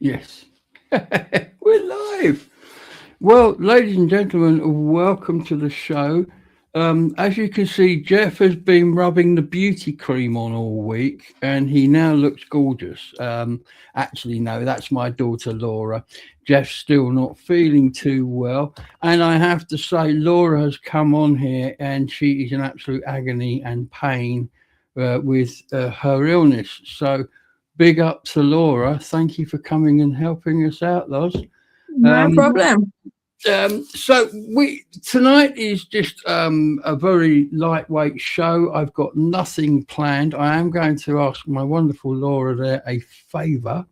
Yes. We're live. Well, ladies and gentlemen, welcome to the show. As you can see, Jeff has been rubbing the beauty cream on all week and he now looks gorgeous. Actually, no, that's my daughter Laura. Jeff's still not feeling too well. And I have to say, Laura has come on here and she is in absolute agony and pain with her illness. So, big up to Laura. Thank you for coming and helping us out, Loz. No problem. So we tonight is just a very lightweight show. I've got nothing planned. I am going to ask my wonderful Laura there a favour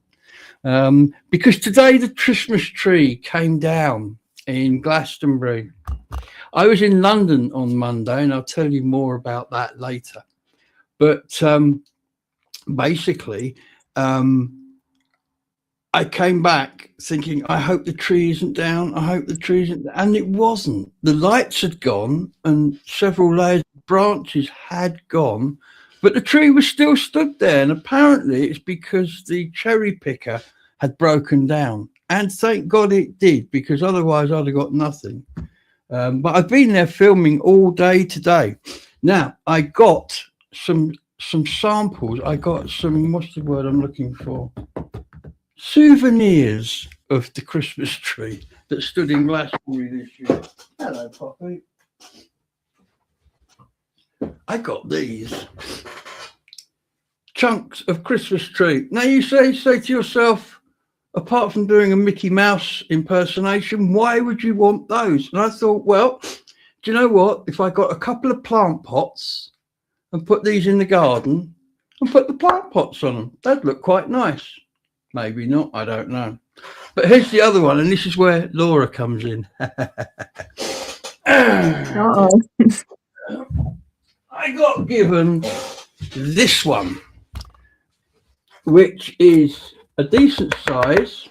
because today the Christmas tree came down in Glastonbury. I was in London on Monday, and I'll tell you more about that later. But basically, I came back thinking, I hope the tree isn't down. I hope the tree isn't down. And it wasn't. The lights had gone and several layers of branches had gone, but the tree was still stood there. And apparently it's because the cherry picker had broken down. And thank God it did, because otherwise I'd have got nothing. But I've been there filming all day today. Now, I got some samples. I got some, what's the word I'm looking for? Souvenirs of the Christmas tree that stood in Glastonbury this year. Hello, Poppy. I got these chunks of Christmas tree. Now you say to yourself, apart from doing a Mickey Mouse impersonation, why would you want those? And I thought, well, do you know what? If I got a couple of plant pots and put these in the garden and put the plant pots on them, that'd look quite nice. Maybe not, I don't know. But here's the other one, and this is where Laura comes in. Uh-oh. I got given this one, which is a decent size.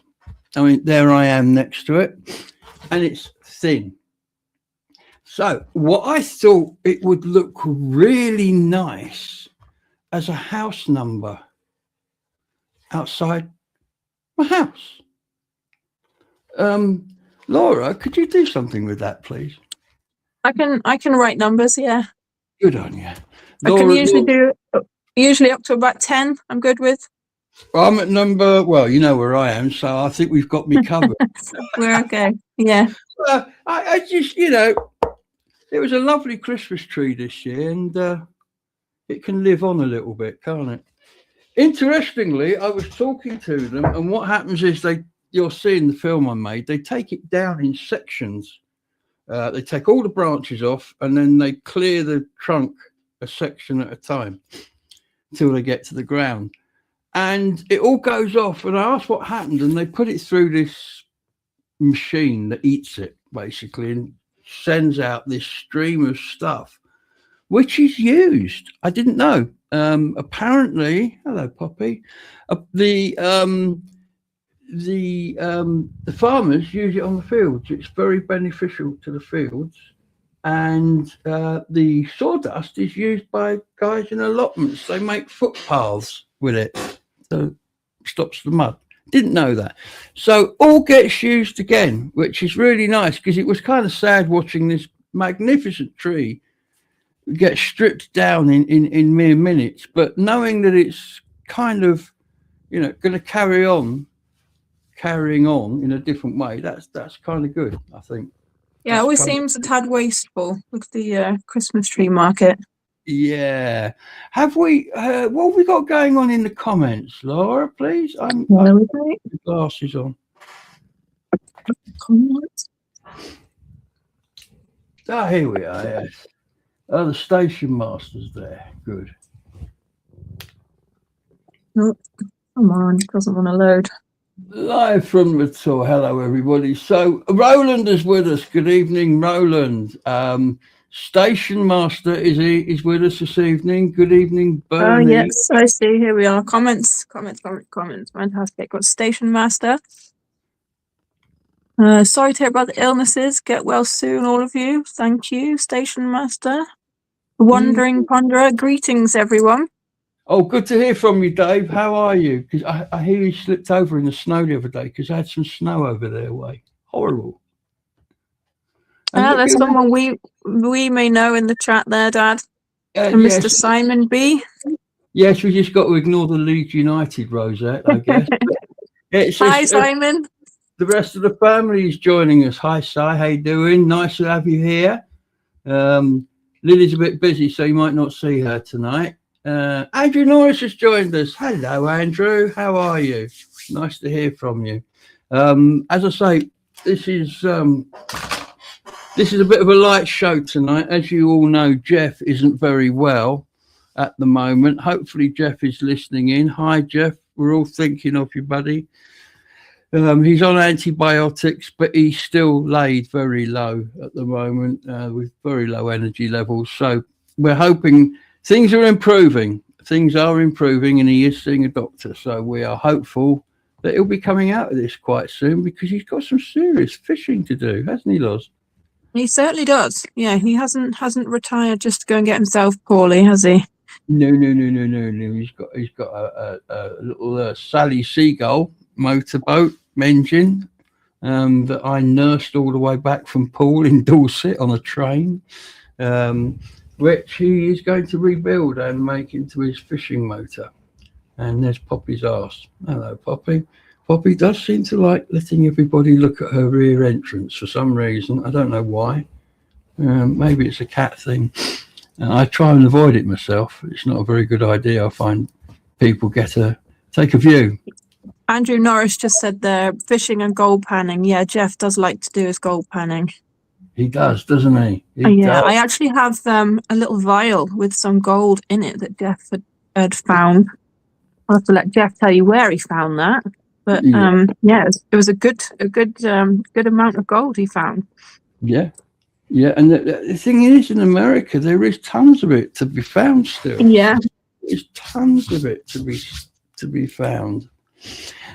I mean, there I am next to it, and it's thin. So what I thought it would look really nice as a house number outside my house. Laura, could you do something with that, please? I can write numbers, yeah. Good on you. Laura, I can usually up to about 10. I'm good with. I'm at number, well, you know where I am, so I think we've got me covered. We're okay. Yeah. I just, it was a lovely Christmas tree this year, and it can live on a little bit, can't it? Interestingly, I was talking to them, and what happens is you'll see in the film I made, they take it down in sections. They take all the branches off, and then they clear the trunk a section at a time until they get to the ground. And it all goes off, and I asked what happened, and they put it through this machine that eats it, basically, and sends out this stream of stuff, which is used. I didn't know. Apparently, hello, Poppy. The farmers use it on the fields. It's very beneficial to the fields, and the sawdust is used by guys in allotments. They make footpaths with it, so it stops the mud. Didn't know that. So all gets used again, which is really nice, because it was kind of sad watching this magnificent tree get stripped down in mere minutes, but knowing that it's kind of going to carrying on in a different way, that's kind of good, I think. Yeah, it always seems a tad wasteful with the Christmas tree market. Yeah. Have we what have we got going on in the comments, Laura, please? I'm the glasses on. Comments? Here we are, yes. Oh, the station master's there. Good. Oh, come on, it doesn't want to load. Live from the tour. Hello, everybody. So Roland is with us. Good evening, Roland. Station master is with us this evening. Good evening, Bernie. Oh, yes, I see. Here we are. Comments. Fantastic. Got station master. Sorry to hear about the illnesses. Get well soon, all of you. Thank you, station master. Wandering Ponderer. Greetings, everyone. Oh, good to hear from you, Dave. How are you? Because I hear you slipped over in the snow the other day because I had some snow over their way. Horrible. And look There's at someone we may know in the chat there, Dad. yes, Mr. Simon B. yes. We just got to ignore the Leeds United rosette, I guess. Hi, It's Simon. the rest of the family is joining us. Hi, Si. How you doing? Nice to have you here. Lily's a bit busy, so you might not see her tonight. Andrew Norris has joined us. Hello, Andrew. How are you? Nice to hear from you. As I say, this is a bit of a light show tonight. As you all know, Jeff isn't very well at the moment. Hopefully, Jeff is listening in. Hi, Jeff. We're all thinking of you, buddy. He's on antibiotics, but he's still laid very low at the moment with very low energy levels. So we're hoping things are improving. Things are improving, and he is seeing a doctor. So we are hopeful that he'll be coming out of this quite soon because he's got some serious fishing to do, hasn't he, Loz? He certainly does. Yeah, he hasn't retired just to go and get himself poorly, has he? No. He's got a little Sally Seagull motorboat engine that I nursed all the way back from Poole in Dorset on a train, which he is going to rebuild and make into his fishing motor. And there's Poppy's arse. Hello, Poppy. Poppy does seem to like letting everybody look at her rear entrance for some reason. I don't know why. Maybe it's a cat thing. I try and avoid it myself. It's not a very good idea. I find people take a view. Andrew Norris just said there, fishing and gold panning. Yeah, Jeff does like to do his gold panning. He does, doesn't he? Yeah, I actually have a little vial with some gold in it that Jeff had found. I'll have to let Jeff tell you where he found that. But yeah, it was a good amount of gold he found. Yeah. Yeah, and the thing is, in America, there is tons of it to be found still. Yeah, there's tons of it to be found.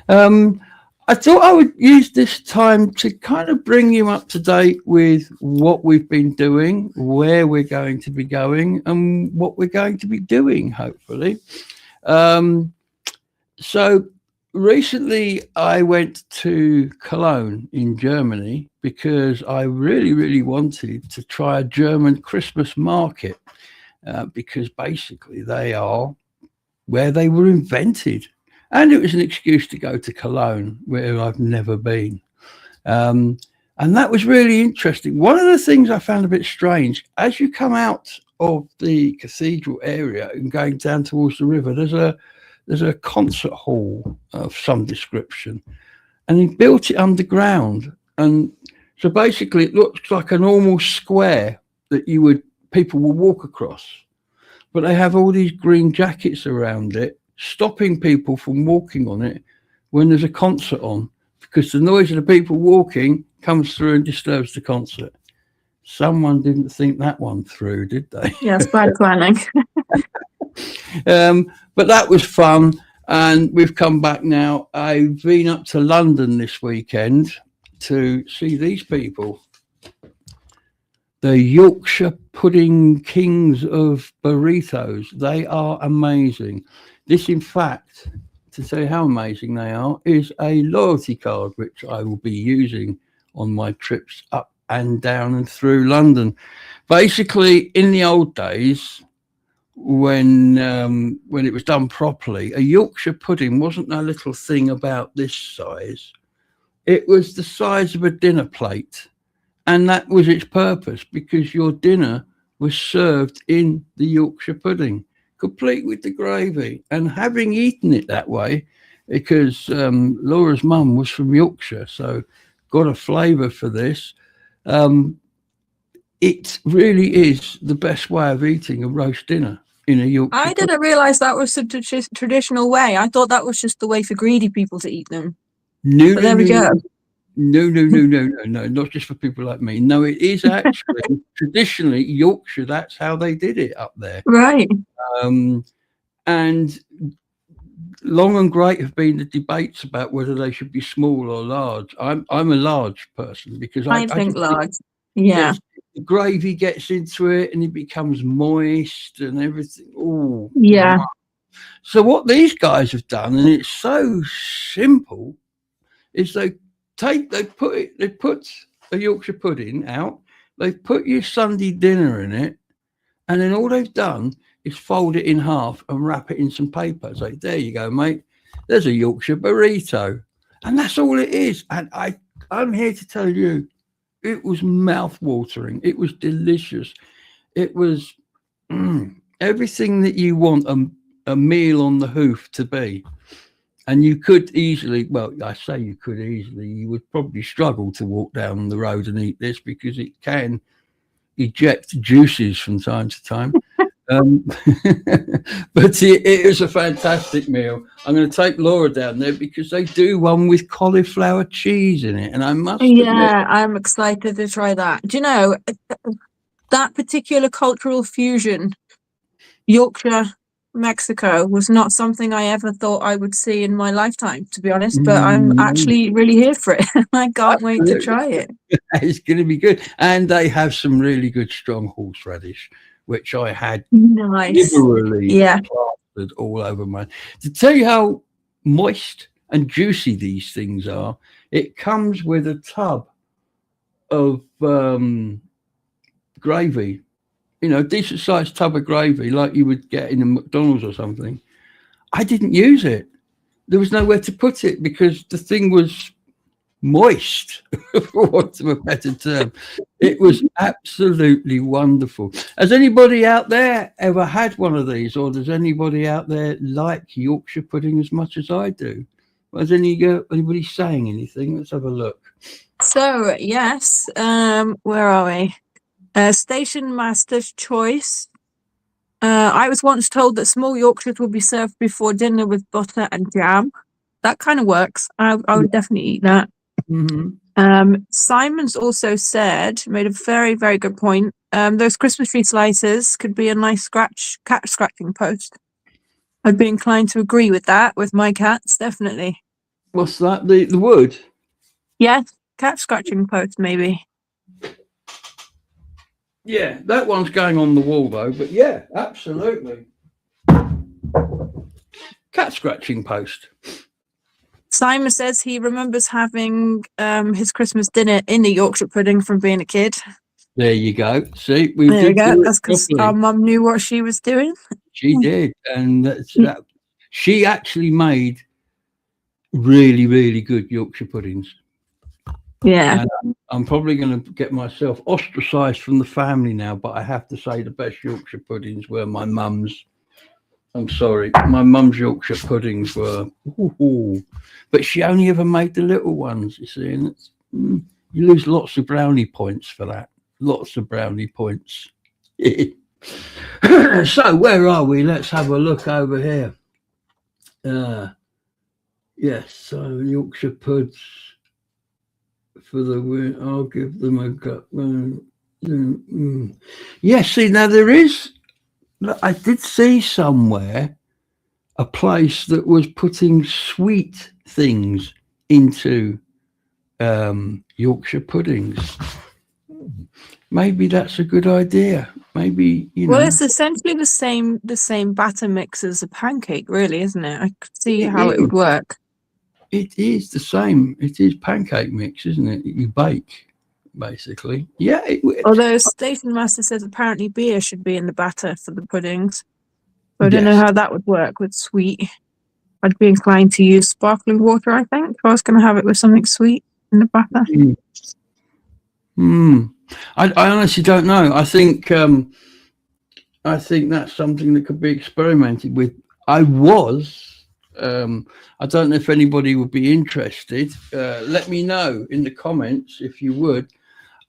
I thought I would use this time to kind of bring you up to date with what we've been doing, where we're going to be going, and what we're going to be doing, hopefully. So recently I went to Cologne in Germany because I really, really wanted to try a German Christmas market because basically they are where they were invented. And it was an excuse to go to Cologne, where I've never been. And that was really interesting. One of the things I found a bit strange, as you come out of the cathedral area and going down towards the river, there's a concert hall of some description. And he built it underground. And so basically it looks like a normal square that people will walk across. But they have all these green jackets around it, stopping people from walking on it when there's a concert on, because the noise of the people walking comes through and disturbs the concert. Someone didn't think that one through, did they? Yes, bad planning. But that was fun, and we've come back now. I've been up to London this weekend to see these people. The Yorkshire Pudding Kings of Burritos. They are amazing. This, in fact, to tell you how amazing they are, is a loyalty card, which I will be using on my trips up and down and through London. Basically, in the old days, when it was done properly, a Yorkshire pudding wasn't a little thing about this size. It was the size of a dinner plate. And that was its purpose, because your dinner was served in the Yorkshire pudding, complete with the gravy. And having eaten it that way, because Laura's mum was from Yorkshire, so got a flavour for this. It really is the best way of eating a roast dinner in a Yorkshire I didn't realise that was the traditional way. I thought that was just the way for greedy people to eat them. No, but there we go. No, not just for people like me. No, it is actually traditionally Yorkshire. That's how they did it up there. Right. And long and great have been the debates about whether they should be small or large. I'm a large person because I think large. Yeah. The gravy gets into it and it becomes moist and everything. Oh, yeah. So what these guys have done, and it's so simple, is they put a Yorkshire pudding out, they put your Sunday dinner in it, and then all they've done is fold it in half and wrap it in some paper. It's like, there you go, mate. There's a Yorkshire burrito. And that's all it is. And I'm here to tell you, it was mouth-watering. It was delicious. It was everything that you want a meal on the hoof to be. And you could easily, well, I say you could easily, you would probably struggle to walk down the road and eat this because it can eject juices from time to time. But it is a fantastic meal. I'm going to take Laura down there because they do one with cauliflower cheese in it, and I must admit, I'm excited to try that. Do you know that particular cultural fusion, Yorkshire, Mexico, was not something I ever thought I would see in my lifetime, to be honest, but I'm actually really here for it. I can't wait to try it. It's going to be good. And they have some really good strong horseradish, which I had liberally plastered all over mine. To tell you how moist and juicy these things are, it comes with a tub of gravy, you know, decent sized tub of gravy like you would get in a McDonald's or something. I didn't use it. There was nowhere to put it because the thing was moist, for want of a better term. It was absolutely wonderful. Has anybody out there ever had one of these, or does anybody out there like Yorkshire pudding as much as I do? Has anybody saying anything? Let's have a look. So yes, where are we? Station Master's Choice. I was once told that small Yorkshires will be served before dinner with butter and jam. That kind of works. I would definitely eat that. Simon's also made a very, very good point. Those Christmas tree slices could be a nice cat scratching post. I'd be inclined to agree with that with my cats, definitely. What's that? The wood? Yeah, cat scratching post, maybe. Yeah, that one's going on the wall though, but yeah, absolutely. Cat scratching post. Simon says he remembers having his Christmas dinner in a Yorkshire pudding from being a kid. There you go. See, there you go. That's because our mum knew what she was doing. She did, and she actually made really, really good Yorkshire puddings. Yeah. And I'm probably going to get myself ostracised from the family now, but I have to say the best Yorkshire puddings were my mum's. I'm sorry, my mum's Yorkshire puddings were, but she only ever made the little ones, you see, and you lose lots of brownie points for that. Lots of brownie points. So where are we? Let's have a look over here. Yes, so Yorkshire puds. For the win, I'll give them a go. Yes, see, now I did see somewhere a place that was putting sweet things into Yorkshire puddings. Maybe that's a good idea. Maybe, you know. Well, it's essentially the same batter mix as a pancake, really, isn't it? I could see how it would work. It is the same. It is pancake mix, isn't it? You bake, basically. Yeah. Although Station Master says apparently beer should be in the batter for the puddings. I don't know how that would work with sweet. I'd be inclined to use sparkling water, I think, if I was going to have it with something sweet in the batter. I honestly don't know. I think that's something that could be experimented with. I don't know if anybody would be interested. Let me know in the comments if you would.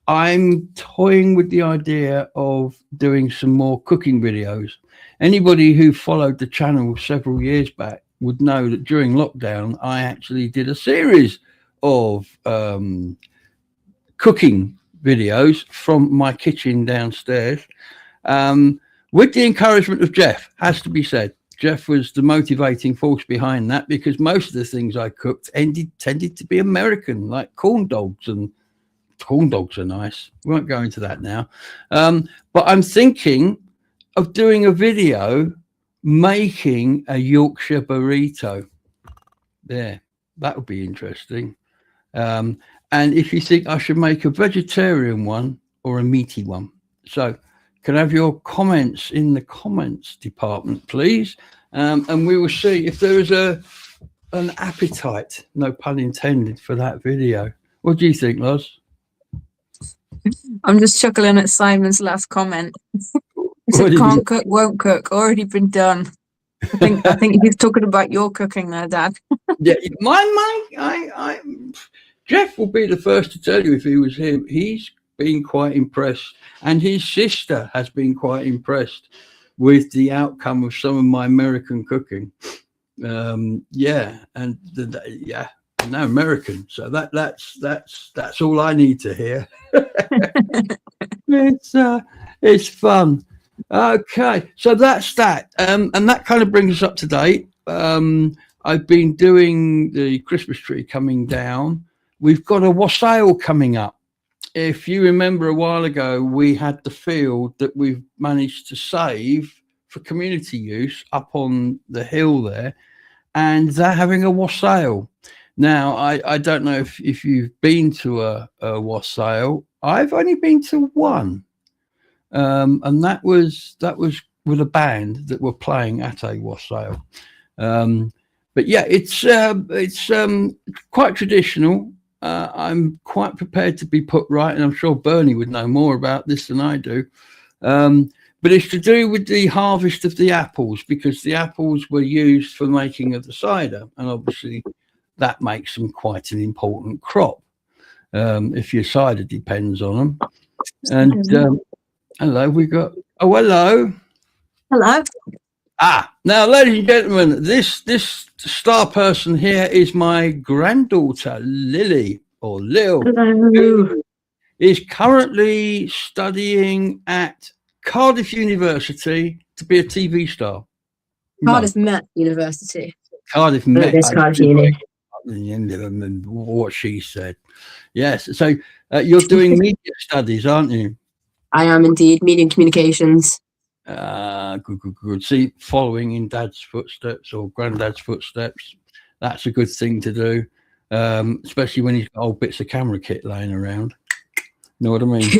I'm toying with the idea of doing some more cooking videos. Anybody who followed the channel several years back would know that during lockdown, I actually did a series of cooking videos from my kitchen downstairs with the encouragement of Jeff, has to be said. Jeff was the motivating force behind that because most of the things I cooked tended to be American, like corn dogs, and corn dogs are nice. We won't go into that now. But I'm thinking of doing a video making a Yorkshire burrito. There, that would be interesting. And if you think I should make a vegetarian one or a meaty one. So can I have your comments in the comments department, please? And we will see if there is an appetite, no pun intended, for that video. What do you think, Loz? I'm just chuckling at Simon's last comment. He said, can't cook, won't cook, already been done. I think he's talking about your cooking there, Dad. Yeah, Jeff will be the first to tell you if he was him. He's been quite impressed, and his sister has been quite impressed with the outcome of some of my American cooking. Yeah, and yeah, no American. So that's all I need to hear. It's fun. Okay, so that's that, and that kind of brings us up to date. I've been doing the Christmas tree coming down. We've got a wassail coming up. If you remember a while ago, we had the field that we've managed to save for community use up on the hill there, and they're having a wassail. Now, I don't know if you've been to a wassail. I've only been to one. And that was with a band that were playing at a wassail. But yeah, it's quite traditional. I'm quite prepared to be put right, and I'm sure Bernie would know more about this than I do. But it's to do with the harvest of the apples, because the apples were used for making of the cider, and obviously that makes them quite an important crop if your cider depends on them. And hello, we got. Oh, hello. Hello. Now, ladies and gentlemen, this star person here is my granddaughter, Lily, or Lil, who is currently studying at Cardiff University to be a TV star. Cardiff Met University. Cardiff Met. Cardiff Uni. What she said. Yes. So you're doing media studies, aren't you? I am indeed. Media and communications. Good. See, following in Dad's footsteps or Granddad's footsteps, that's a good thing to do, especially when he's got old bits of camera kit laying around. Know what I mean?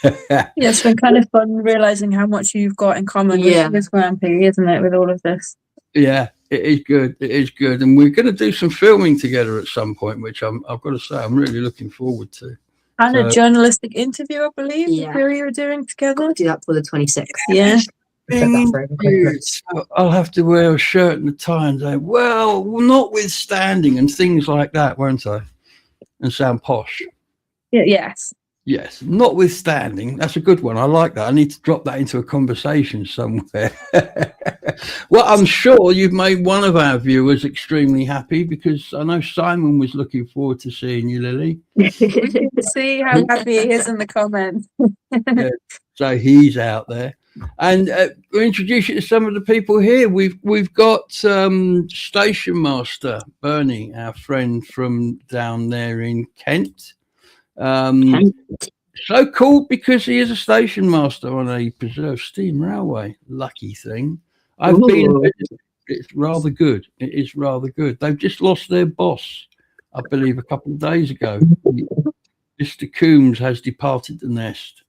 Yeah, it's been kind of fun realising how much you've got in common with Grampy, isn't it, with all of this? Yeah, it is good. It is good. And we're going to do some filming together at some point, which I've got to say, I'm really looking forward to. And a journalistic interview, I believe, yeah. the you were doing together. I'll do that for the 26th. Yeah. I'll have to wear a shirt and a tie and say, well, notwithstanding, and things like that, won't I? And sound posh. Yeah, yes. Yes, notwithstanding. That's a good one. I like that. I need to drop that into a conversation somewhere. Well, I'm sure you've made one of our viewers extremely happy, because I know Simon was looking forward to seeing you, Lily. See how happy he is in the comments. Yeah, so he's out there. And we'll introduce you to some of the people here. We've got Station Master Bernie, our friend from down there in Kent. So called because he is a station master on a preserved steam railway. Lucky thing. I've been. It's rather good. It is rather good. They've just lost their boss, I believe, a couple of days ago. Mr. Coombs has departed the nest.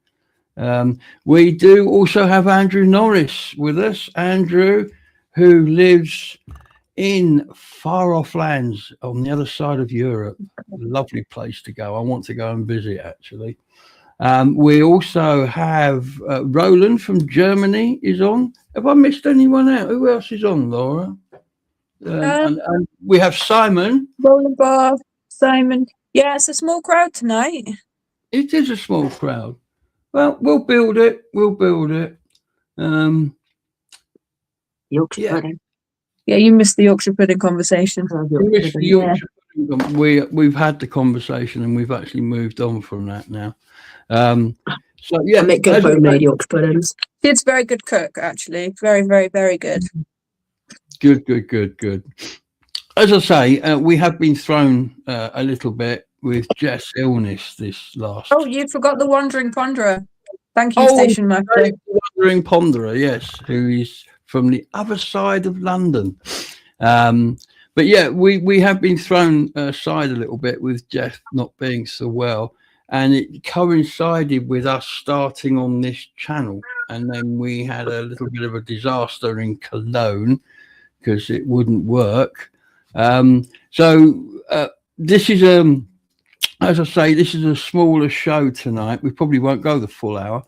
We do also have Andrew Norris with us. Andrew, who lives in far off lands on the other side of Europe. Lovely place to go. I want to go and visit, actually. We also have Roland from Germany is on. Have I missed anyone out? Who else is on, Laura? And we have Simon. Roland Bar, Simon. Yeah, it's a small crowd tonight. It is a small crowd. Well, we'll build it. We'll build it. Yorkshire pudding. Yeah, you missed the Yorkshire pudding conversation. We've had the conversation, and we've actually moved on from that now. So yeah, I make good homemade Yorkshire puddings. It's very good cook, actually. Very, very, very good. Good. As I say, we have been thrown a little bit with Jeff's illness this last. Oh, you forgot the Wandering Ponderer. Thank you, Station Master. Wandering Ponderer, yes, who is from the other side of London. But yeah, we have been thrown aside a little bit with Jeff not being so well, and it coincided with us starting on this channel. And then we had a little bit of a disaster in Cologne because it wouldn't work. So this is, as I say, this is a smaller show tonight. We probably won't go the full hour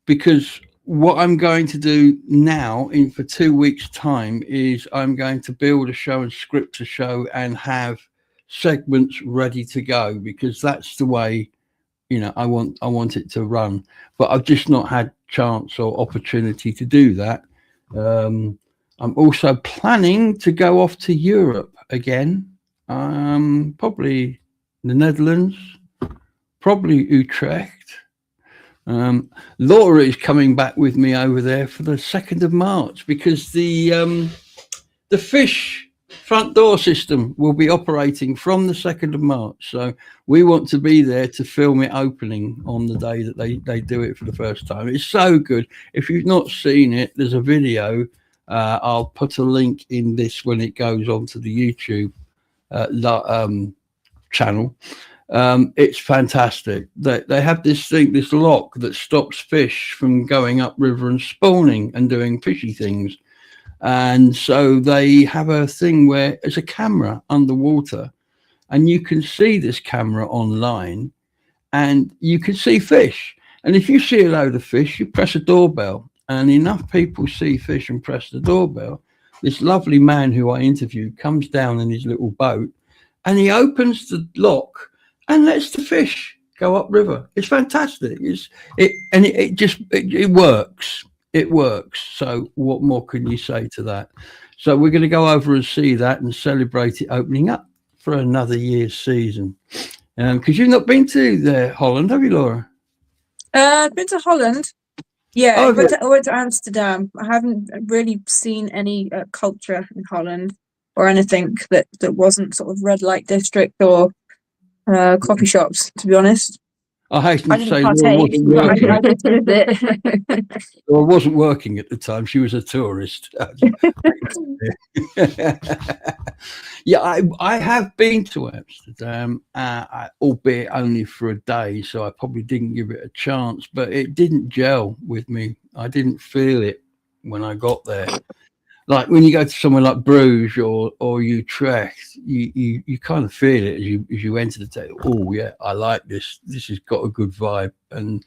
because what I'm going to do now for 2 weeks' time is I'm going to build a show and script a show and have segments ready to go, because that's the way, you know, I want it to run. But I've just not had chance or opportunity to do that. I'm also planning to go off to Europe again, probably the Netherlands, probably Utrecht. Laura is coming back with me over there for the 2nd of March because the fish front door system will be operating from the 2nd of March. So we want to be there to film it opening on the day that they do it for the first time. It's so good. If you've not seen it, there's a video. I'll put a link in this when it goes onto the YouTube channel. It's fantastic. They have this thing, this lock that stops fish from going upriver and spawning and doing fishy things. And so they have a thing where it's a camera underwater, and you can see this camera online, and you can see fish. And if you see a load of fish, you press a doorbell, and enough people see fish and press the doorbell. This lovely man who I interviewed comes down in his little boat, and he opens the lock and lets the fish go upriver. It's fantastic. It works. It works. So what more can you say to that? So we're going to go over and see that and celebrate it opening up for another year's season. Because you've not been to Holland, have you, Laura? I've been to Holland. Yeah, Oh, I went to Amsterdam. I haven't really seen any culture in Holland or anything that wasn't sort of red light district or coffee shops, to be honest. I hasten I to didn't say partake, but I did visit. Laura wasn't working at the time. She was a tourist. Yeah, I have been to Amsterdam, albeit only for a day, so I probably didn't give it a chance, but it didn't gel with me. I didn't feel it when I got there. Like when you go to somewhere like Bruges or Utrecht, you kind of feel it as you enter the town. Oh yeah, I like this. This has got a good vibe, and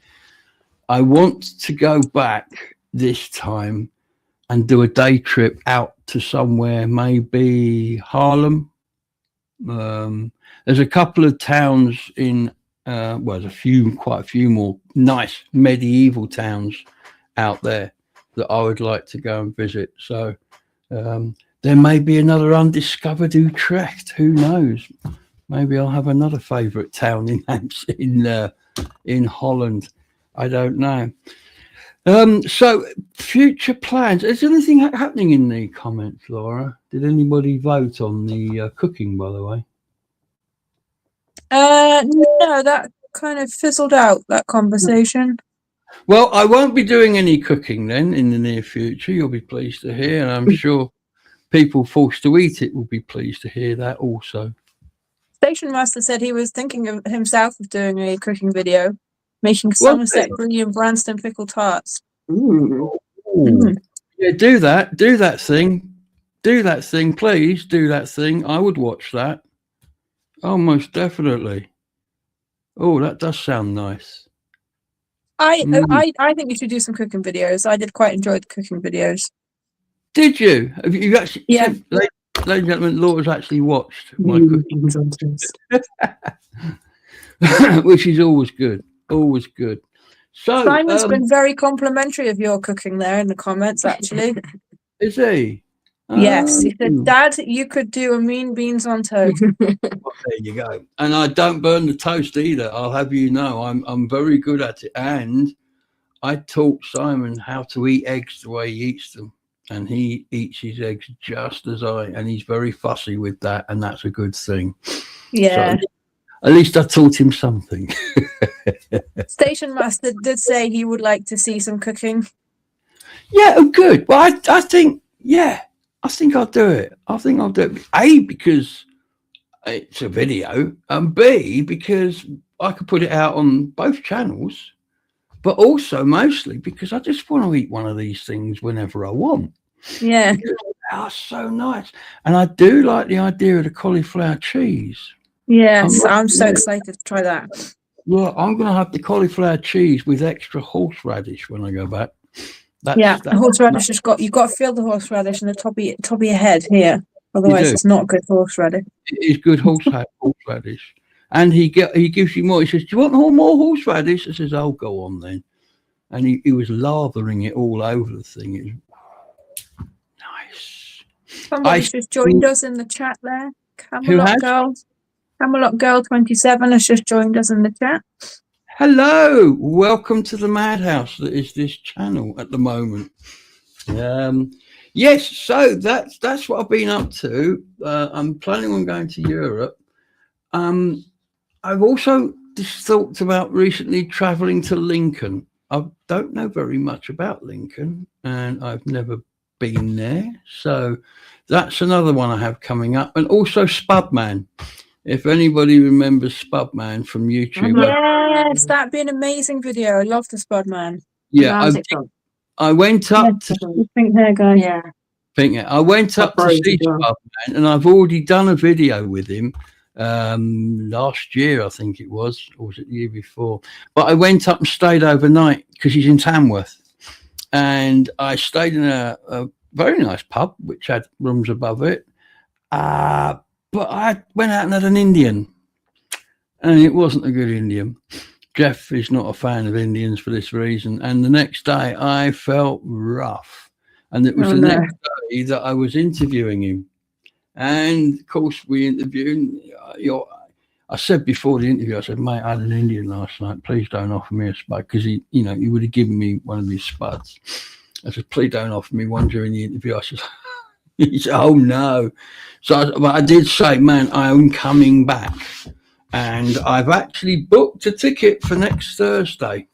I want to go back this time and do a day trip out to somewhere, maybe Haarlem. There's a couple of towns in, well, there's quite a few more nice medieval towns out there that I would like to go and visit. So there may be another undiscovered Utrecht. Who knows? Maybe I'll have another favourite town in Holland. I don't know. So future plans. Is there anything happening in the comments, Laura? Did anybody vote on the cooking, by the way? No, that kind of fizzled out, that conversation. Well, I won't be doing any cooking then in the near future. You'll be pleased to hear, and I'm sure people forced to eat it will be pleased to hear that also. Station Master said he was thinking of himself of doing a cooking video, making Somerset brie and Branston pickle tarts. Ooh. Yeah, do that thing, please do that thing. I would watch that. Oh, most definitely. Oh, that does sound nice. I think you should do some cooking videos. I did quite enjoy the cooking videos. Did you? Have you actually? Yeah. Ladies and gentlemen, Laura's actually watched my cooking, which is always good. Always good. So Simon's been very complimentary of your cooking there in the comments, actually. Is he? Yes, he said, Dad, you could do a mean beans on toast. Well, there you go. And I don't burn the toast either. I'll have you know, I'm very good at it. And I taught Simon how to eat eggs the way he eats them, and he eats his eggs just as and he's very fussy with that, and that's a good thing. Yeah. So, at least I taught him something. Station Master did say he would like to see some cooking. Yeah, oh, good. Well, I think, yeah, I think I'll do it. I think I'll do it. A, because it's a video, and B, because I could put it out on both channels, but also mostly because I just want to eat one of these things whenever I want. Yeah. They are so nice. And I do like the idea of the cauliflower cheese. Yes, I'm so excited to try that. Yeah, I'm going to have the cauliflower cheese with extra horseradish when I go back. The horseradish has got, you've got to feel the horseradish in the top of your head here. Otherwise, it's not good horseradish. It is good horseradish. And he gives you more. He says, "Do you want more horseradish?" I says, "Oh, go on then." And he was lathering it all over the thing. It was nice. Somebody's just joined us in the chat there. Who has? Camelot Girl 27 has just joined us in the chat. Hello, welcome to the madhouse that is this channel at the moment. Yes, so that's what I've been up to. I'm planning on going to Europe. I've also just thought about recently traveling to Lincoln. I don't know very much about Lincoln, and I've never been there. So that's another one I have coming up. And also Spudman. If anybody remembers Spudman from YouTube. Yes, that'd be an amazing video. I love the Spudman. Yeah, I went up to pink hair guy. Yeah. Pink hair. I went up to see Spudman, and I've already done a video with him last year, I think it was, or was it the year before? But I went up and stayed overnight because he's in Tamworth, and I stayed in a very nice pub which had rooms above it. But I went out and had an Indian, and it wasn't a good Indian. Jeff is not a fan of Indians for this reason. And the next day I felt rough. And it was next day that I was interviewing him. And of course we interviewed. I said before the interview, I said, "Mate, I had an Indian last night. Please don't offer me a spud," because he would have given me one of his spuds. I said, "Please don't offer me one during the interview." I said, he said, "Oh no." So I did say, "Man, I'm coming back." And I've actually booked a ticket for next Thursday.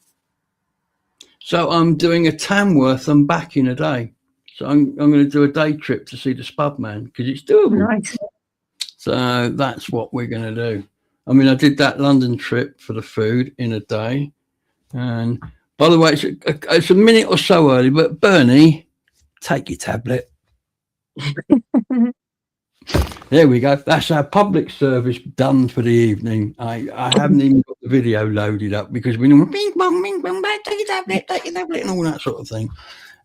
So I'm doing a Tamworth and back in a day. So I'm going to do a day trip to see the Spudman because it's doable. Nice. So that's what we're going to do. I mean, I did that London trip for the food in a day. And by the way, it's a minute or so early, but Bernie, take your tablet. There we go. That's our public service done for the evening. I haven't even got the video loaded up because we know bing bong, take your tablet, and all that sort of thing.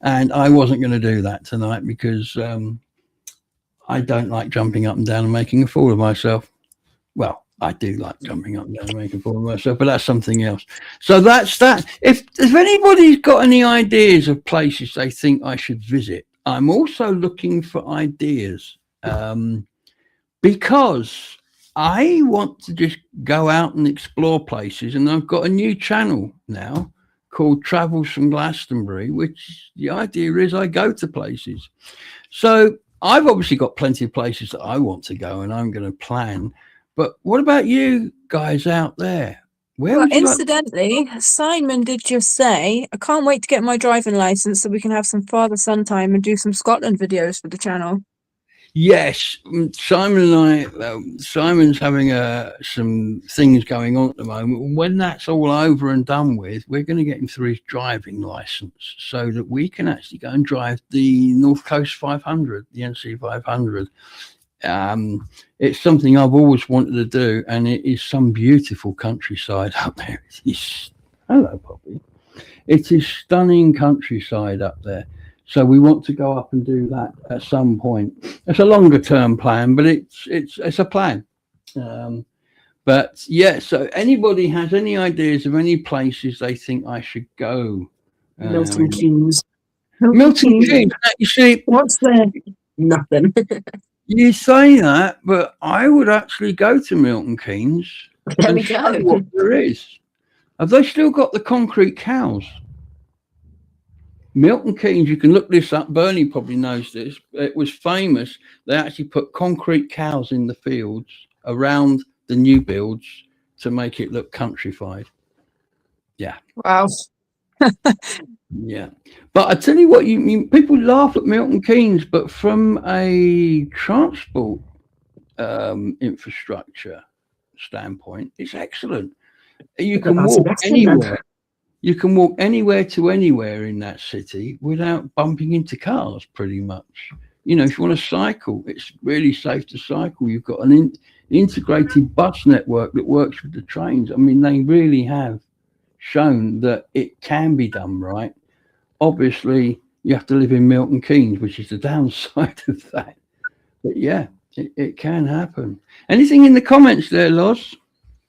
And I wasn't going to do that tonight because I don't like jumping up and down and making a fool of myself. Well, I do like jumping up and down and making a fool of myself, but that's something else. So that's that. If anybody's got any ideas of places they think I should visit, I'm also looking for ideas. Because I want to just go out and explore places, and I've got a new channel now called Travels from Glastonbury, which the idea is I go to places. So I've obviously got plenty of places that I want to go and I'm going to plan. But what about you guys out there? Well, incidentally, Simon did just say, "I can't wait to get my driving license so we can have some father-son time and do some Scotland videos for the channel." Yes, Simon and I, Simon's having some things going on at the moment. When that's all over and done with, we're going to get him through his driving license so that we can actually go and drive the North Coast 500, the NC 500. It's something I've always wanted to do, and it is some beautiful countryside up there. Hello, Poppy. It is stunning countryside up there. So we want to go up and do that at some point. It's a longer term plan, but it's a plan. But yeah, so anybody has any ideas of any places they think I should go? Milton Keynes. Milton Keynes. You see, what's there? Nothing. You say that, but I would actually go to Milton Keynes. There we go. What there is. Have they still got the concrete cows? Milton Keynes, you can look this up. Bernie probably knows this. It was famous. They actually put concrete cows in the fields around the new builds to make it look countrified. Yeah. Wow. Yeah, but I tell you what, people laugh at Milton Keynes, but from a transport infrastructure standpoint, it's excellent. You can That's walk investment then. anywhere. You can walk anywhere to anywhere in that city without bumping into cars, pretty much. You know, if you want to cycle, it's really safe to cycle. You've got an integrated bus network that works with the trains. I mean, they really have shown that it can be done right. Obviously, you have to live in Milton Keynes, which is the downside of that. But yeah, it can happen. Anything in the comments there, Loz?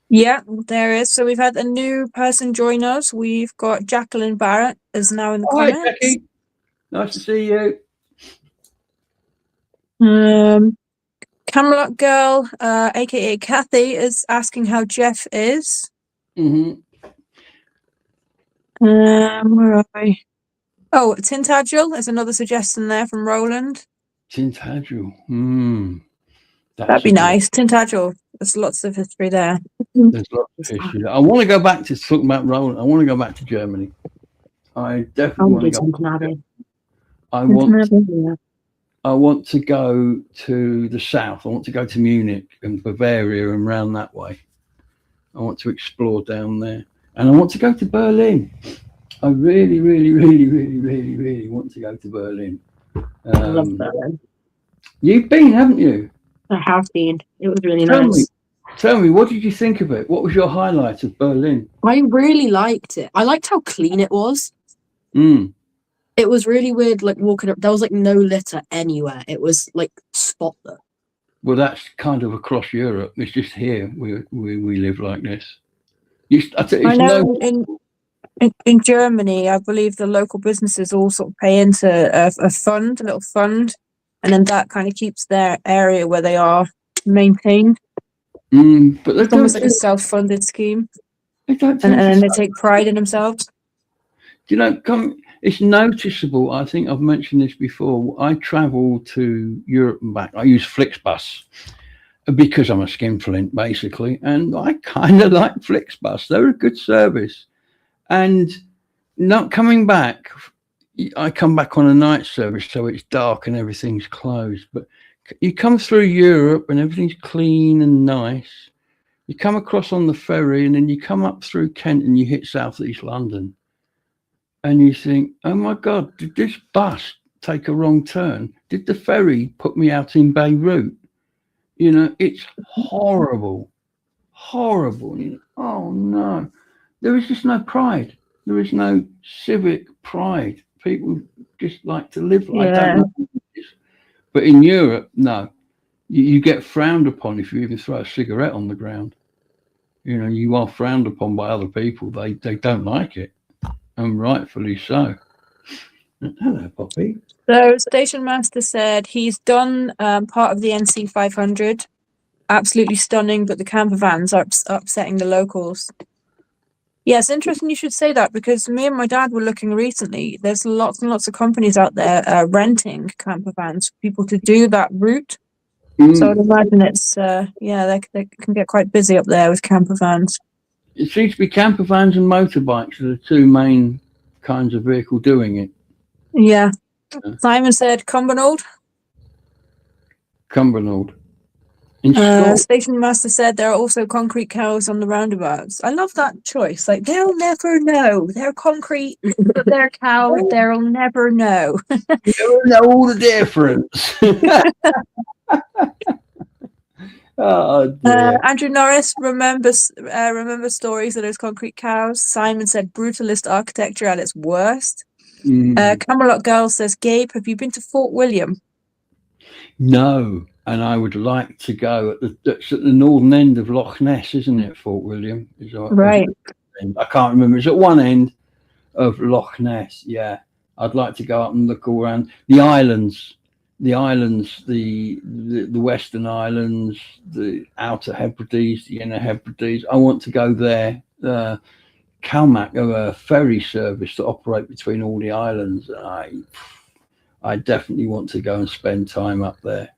Yeah, there is. So we've had a new person join us. We've got Jacqueline Barrett is now in the Hi, comments. Jackie. Nice to see you. Camelot Girl, aka Kathy, is asking how Jeff is. Mm-hmm. Where are I? Oh, Tintagel is another suggestion there from Roland. Tintagel. That'd be nice. Tintagel. There's lots of history there. There's lots of history. I want to go back to talking about Roland. I want to go back to Germany. I definitely want to go. I want to go to the south. I want to go to Munich and Bavaria and round that way. I want to explore down there. And I want to go to Berlin. I really, really, really, really, really, really want to go to Berlin. I love Berlin. You've been, haven't you? I have been. It was really nice. Tell me, what did you think of it? What was your highlight of Berlin? I really liked it. I liked how clean it was. It was really weird, like walking up. There was like no litter anywhere. It was like spotless. Well, that's kind of across Europe. It's just here we live like this. I know in Germany, I believe the local businesses all sort of pay into a fund, a little fund, and then that kind of keeps their area where they are maintained. But it's almost like a self-funded scheme. And then they take pride in themselves. You know, it's noticeable. I think I've mentioned this before. I travel to Europe and back. I use Flixbus because I'm a skinflint, basically, and I kind of like Flixbus. They're a good service. And not coming back, I come back on a night service, so it's dark and everything's closed. But you come through Europe and everything's clean and nice. You come across on the ferry and then you come up through Kent and you hit southeast London. And you think, oh my God, did this bus take a wrong turn? Did the ferry put me out in Beirut? You know, it's horrible, horrible. You know, oh no, there is just no pride. There is no civic pride. People just like to live like I don't know what it is. But in Europe, no, you get frowned upon if you even throw a cigarette on the ground. You know, you are frowned upon by other people. They don't like it. And rightfully so. Hello, Poppy. So Station Master said he's done part of the NC 500. Absolutely stunning, but the camper vans are upsetting the locals. Yeah, it's interesting you should say that because me and my dad were looking recently. There's lots and lots of companies out there renting camper vans for people to do that route. So I'd imagine it's, they can get quite busy up there with camper vans. It seems to be camper vans and motorbikes are the two main kinds of vehicle doing it. Yeah. Simon said Cumbernauld. Cumbernauld. Station Master said there are also concrete cows on the roundabouts. I love that choice. Like, they'll never know. They're concrete, but they're cows. They'll never know. You'll know the difference. Oh, dear. Andrew Norris remembers stories of those concrete cows. Simon said brutalist architecture at its worst. Camelot Girl says, Gabe, have you been to Fort William? No, and I would like to go. It's at the northern end of Loch Ness, isn't it, Fort William? Right. I can't remember. It's at one end of Loch Ness. Yeah, I'd like to go up and look all around the islands. The Western Islands, the Outer Hebrides, the Inner Hebrides. I want to go there. Calmac are a ferry service to operate between all the islands. I definitely want to go and spend time up there.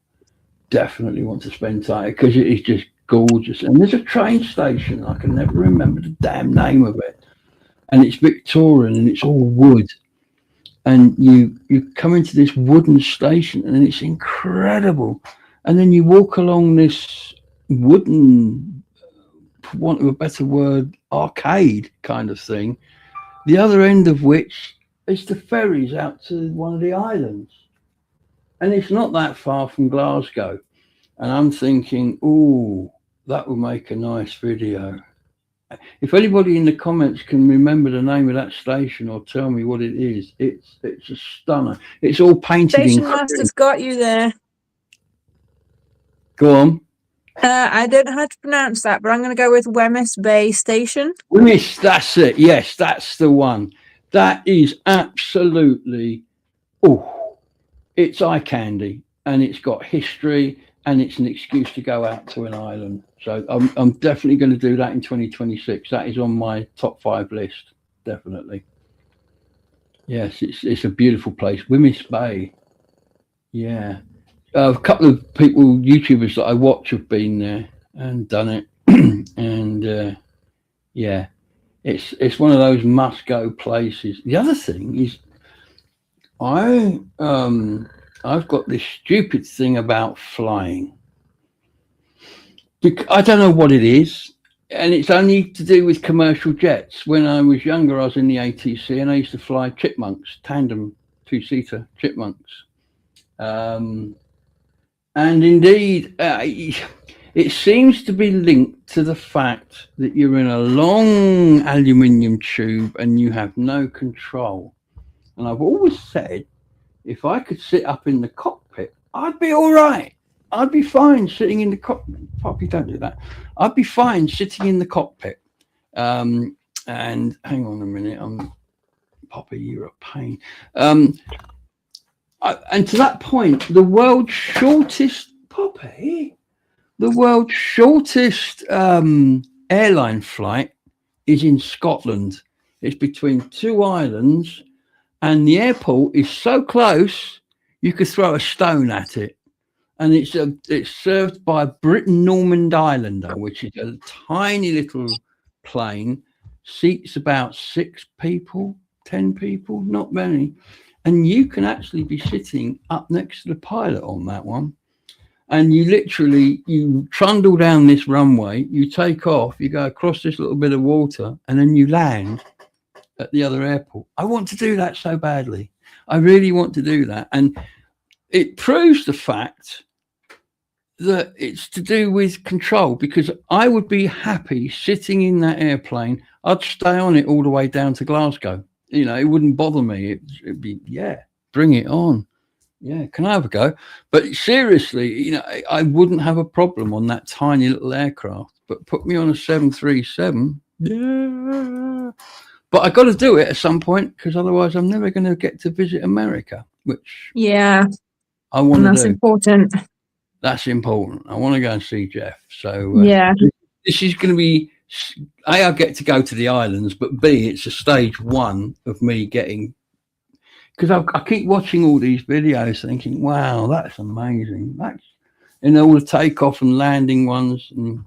Definitely want to spend time because it is just gorgeous. And there's a train station. I can never remember the damn name of it. and it's Victorian and it's all wood. And you come into this wooden station and it's incredible. And then you walk along this wooden, for want of a better word, arcade kind of thing, the other end of which is the ferries out to one of the islands. And it's not that far from Glasgow. And I'm thinking, oh, that would make a nice video. If anybody in the comments can remember the name of that station or tell me what it is, it's a stunner. It's all painted Station in Master's got you there. Go on. I don't know how to pronounce that, but I'm going to go with Wemyss Bay Station. Wemyss, that's it. Yes, that's the one. That is absolutely, it's eye candy, and it's got history, and it's an excuse to go out to an island. So I'm definitely going to do that in 2026. That is on my top 5 list, definitely. Yes, it's a beautiful place, Wemyss Bay. Yeah, a couple of people, YouTubers that I watch, have been there and done it, and yeah, it's one of those must-go places. The other thing is, I've got this stupid thing about flying. I don't know what it is, and it's only to do with commercial jets. When I was younger, I was in the ATC, and I used to fly chipmunks, tandem 2-seater chipmunks. And indeed, it seems to be linked to the fact that you're in a long aluminium tube and you have no control. And I've always said, if I could sit up in the cockpit, I'd be all right. I'd be fine sitting in the cockpit. Poppy, don't do that. I'd be fine sitting in the cockpit. And hang on a minute, Poppy, you're a pain. And to that point, the world's shortest, Poppy, the world's shortest airline flight is in Scotland. It's between 2 islands, and the airport is so close you could throw a stone at it. And it's served by Britain Normand Islander, which is a tiny little plane, seats about 6 people, 10 people, not many. And you can actually be sitting up next to the pilot on that one. And you trundle down this runway, you take off, you go across this little bit of water, and then you land at the other airport. I want to do that so badly. I really want to do that. And it proves the fact that it's to do with control, because I would be happy sitting in that airplane. I'd stay on it all the way down to Glasgow. You know, it wouldn't bother me. It'd be, yeah, bring it on. Yeah, can I have a go? But seriously, you know, I wouldn't have a problem on that tiny little aircraft. But put me on a 737, yeah. But I got to do it at some point, because otherwise I'm never going to get to visit America, which I want to do. That's important. That's important. I want to go and see Jeff. So this is going to be, A, I get to go to the islands, but B, it's a stage 1 of me getting, because I keep watching all these videos thinking, wow, that's amazing. That's, you know, all the takeoff and landing ones. And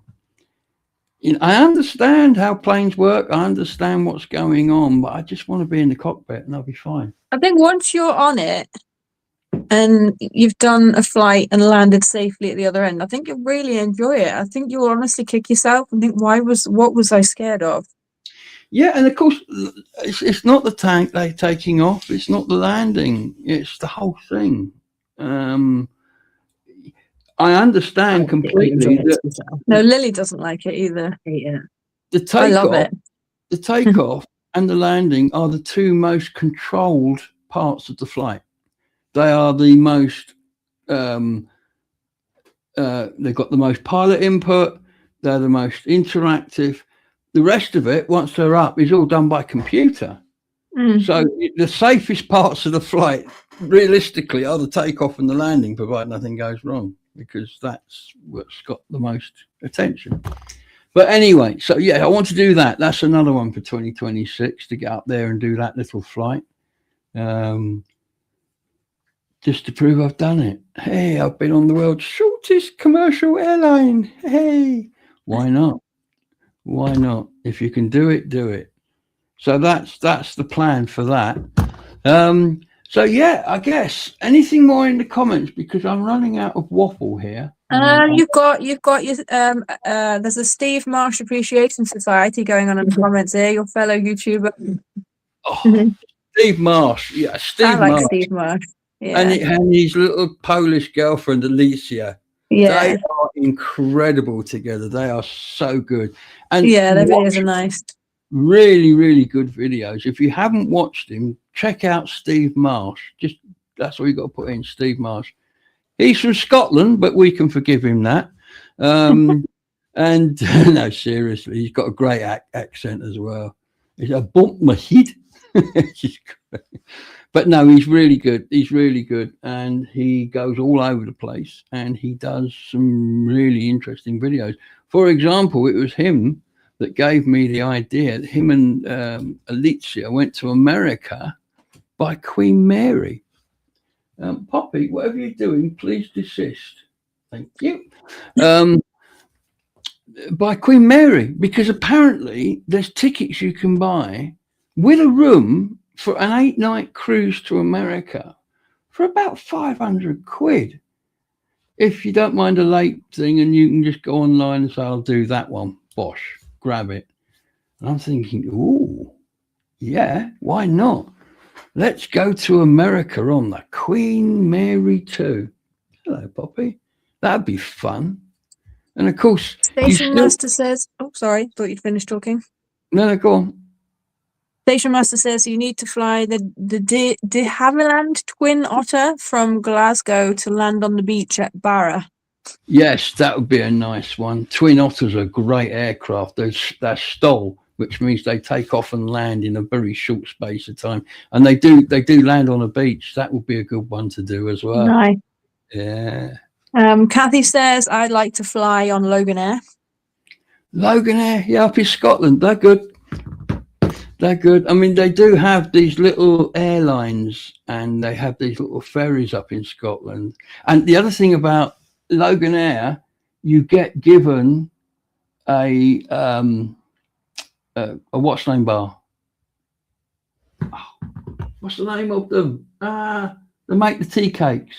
you know, I understand how planes work. I understand what's going on, but I just want to be in the cockpit and I'll be fine. I think once you're on it and you've done a flight and landed safely at the other end, I think you'll really enjoy it. I think you'll honestly kick yourself and think, what was I scared of? Yeah, and of course, it's not the tank they taking off. It's not the landing. It's the whole thing. I understand completely that. No, Lily doesn't like it either. Yeah. I love it. The takeoff and the landing are the 2 most controlled parts of the flight. They are the most. They've got the most pilot input. They're the most interactive. The rest of it, once they're up, is all done by computer. So the safest parts of the flight, realistically, are the takeoff and the landing, provided nothing goes wrong, because that's what's got the most attention. But anyway, so yeah, I want to do that. That's another one for 2026, to get up there and do that little flight. Just to prove I've done it. Hey, I've been on the world's shortest commercial airline. Hey, why not? Why not? If you can do it, do it. So that's the plan for that. So yeah, I guess anything more in the comments, because I'm running out of waffle here. You've got your there's a Steve Marsh Appreciation Society going on in the comments here, your fellow YouTuber. Oh, Steve Marsh, yeah, I Steve like Marsh, Steve Marsh. Yeah. and his little Polish girlfriend Alicia. Yeah. They are incredible together. They are so good, and Yeah, their videos are nice. Really, really good videos. If you haven't watched him, check out Steve Marsh. Just that's all you got to put in, Steve Marsh. He's from Scotland, but we can forgive him that. And no, seriously, he's got a great accent as well. He's a bump my head. But no, he's really good. He's really good, and he goes all over the place, and he does some really interesting videos. For example, it was him that gave me the idea. Him and Alicia went to America by Queen Mary. Poppy, whatever you're doing, please desist. Thank you. By Queen Mary, because apparently there's tickets you can buy with a room for an 8-night cruise to America for about 500 quid. If you don't mind a late thing, and you can just go online and say, I'll do that one. Bosh, grab it. And I'm thinking, ooh, yeah, why not? Let's go to America on the Queen Mary 2. Hello, Poppy. That'd be fun. And of course, Station Master says, oh, sorry, thought you'd finished talking. No, go on. Station Master says you need to fly the de Havilland Twin Otter from Glasgow to land on the beach at Barra. Yes, that would be a nice one. Twin Otters are great aircraft. They're STOL, which means they take off and land in a very short space of time. And they do land on a beach. That would be a good one to do as well. Right. Yeah. Kathy says I'd like to fly on Logan Air. Logan Air, yeah, up in Scotland. They're good. They're good. I mean, they do have these little airlines, and they have these little ferries up in Scotland. And the other thing about Logan Air, you get given a what's name bar. Oh, what's the name of them? They make the tea cakes.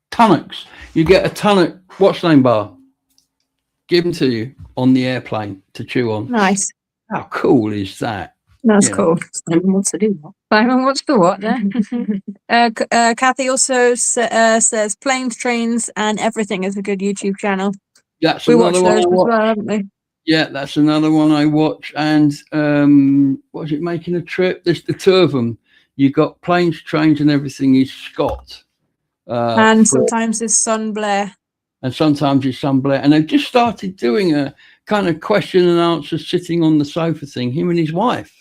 Tunnocks. You get a tunnock what's name bar given to you on the airplane to chew on. Nice. How cool is that? That's cool. Simon wants to do what? Simon wants to what there? Kathy also says planes, trains, and everything is a good YouTube channel. That's we watch another those one as well, haven't we? Yeah, that's another one I watch. And what is it? Making a Trip. There's the two of them. You got planes, trains, and everything is Scott. And sometimes his son Blair. And sometimes his son Blair. And they've just started doing a kind of question and answer sitting on the sofa thing, him and his wife,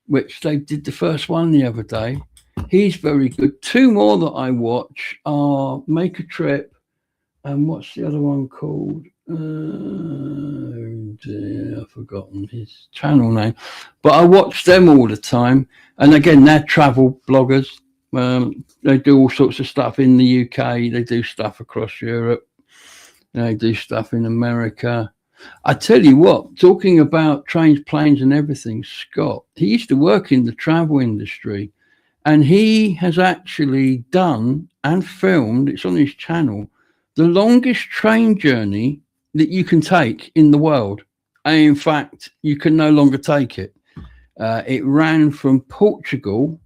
which they did the first one the other day. He's very good. Two more that I watch are Make a Trip, and what's the other one called? Oh dear, I've forgotten his channel name. But I watch them all the time. And again, they're travel bloggers. They do all sorts of stuff in the UK. They do stuff across Europe. They do stuff in America. I tell you what, talking about trains, planes and everything, Scott, he used to work in the travel industry, and he has actually done and filmed, it's on his channel, the longest train journey that you can take in the world. And in fact, you can no longer take it. It ran from Portugal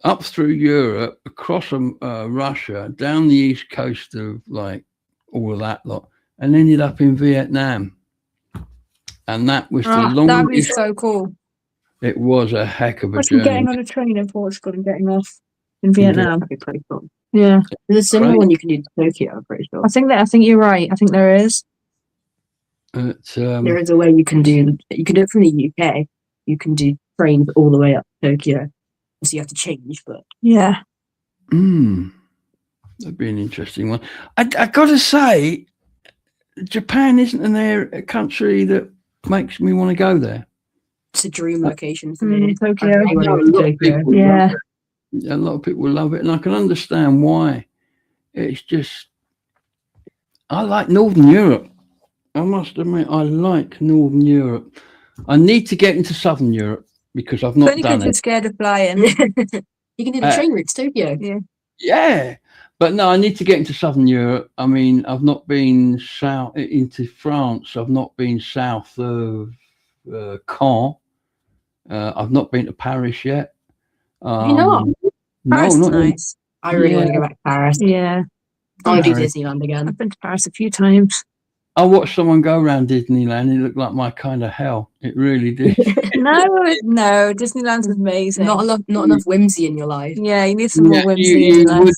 up through Europe, across Russia, down the east coast of like all of that lot, and ended up in Vietnam. And that was the longest. That would be so cool. It was a heck of a journey. Getting on a train in Portugal and getting off in Vietnam. That'd be pretty cool. Yeah. There's a similar one you can do to Tokyo, I'm pretty sure. I think you're right. I think there is. There is a way you can do it from the UK. You can do trains all the way up to Tokyo. So you have to change, but yeah. That'd be an interesting one. I gotta say, Japan isn't a country that makes me want to go there. It's a dream location for me. Tokyo. Yeah. A lot of people love it, and I can understand why. It's just, I like Northern Europe. I must admit, I like Northern Europe. I need to get into Southern Europe because I've not Only done because you're it. scared of flying. You can do the train routes, don't you? Yeah. Yeah, but no, I need to get into Southern Europe. I mean, I've not been south into France. I've not been south of Caen. I've not been to Paris yet. You know, Paris No, is not really. nice. I really want to go back to Paris. Yeah. I want to do Paris. Disneyland again. I've been to Paris a few times. I watched someone go around Disneyland. It looked like my kind of hell. It really did. No, Disneyland is amazing. Not enough whimsy in your life. Yeah, you need some more whimsy you in life.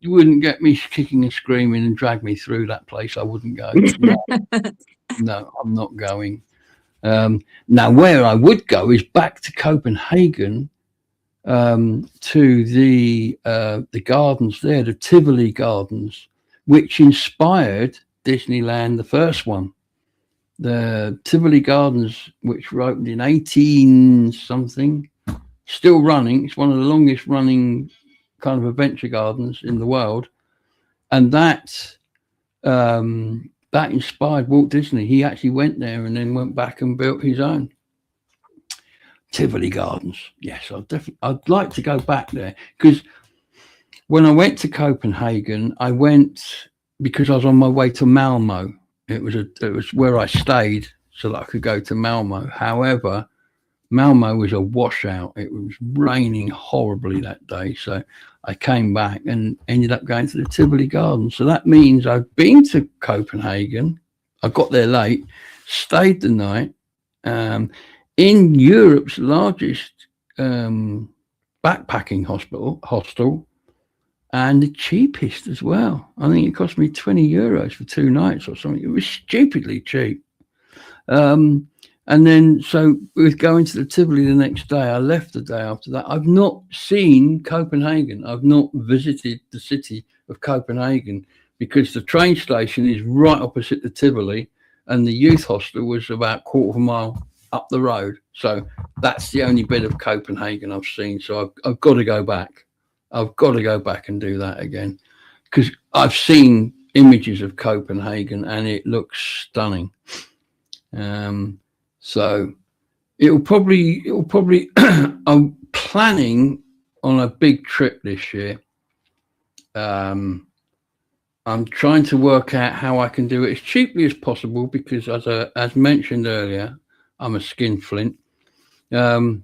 wouldn't get me kicking and screaming and drag me through that place. I wouldn't go. No, I'm not going. Now, where I would go is back to Copenhagen, to the gardens there, the Tivoli Gardens, which inspired Disneyland, the first one. The Tivoli Gardens, which were opened in 18 something, still running. It's one of the longest running kind of adventure gardens in the world, and that inspired Walt Disney. He actually went there and then went back and built his own. Tivoli Gardens. Yes, I'd like to go back there, because when I went to Copenhagen, I went because I was on my way to Malmo. It was where I stayed so that I could go to Malmo. However, Malmo was a washout. It was raining horribly that day, so I came back and ended up going to the Tivoli Gardens. So that means I've been to Copenhagen. I got there late, stayed the night in Europe's largest backpacking hostel, and the cheapest as well. I think it cost me 20 euros for 2 nights or something. It was stupidly cheap. And then, so with going to the Tivoli the next day, I left the day after that. I've not seen Copenhagen. I've not visited the city of Copenhagen because the train station is right opposite the Tivoli, and the youth hostel was about a quarter of a mile up the road. So that's the only bit of Copenhagen I've seen. So I've got to go back. I've got to go back and do that again, because I've seen images of Copenhagen and it looks stunning. So it'll probably I'm planning on a big trip this year. I'm trying to work out how I can do it as cheaply as possible, because as mentioned earlier, I'm a skinflint. I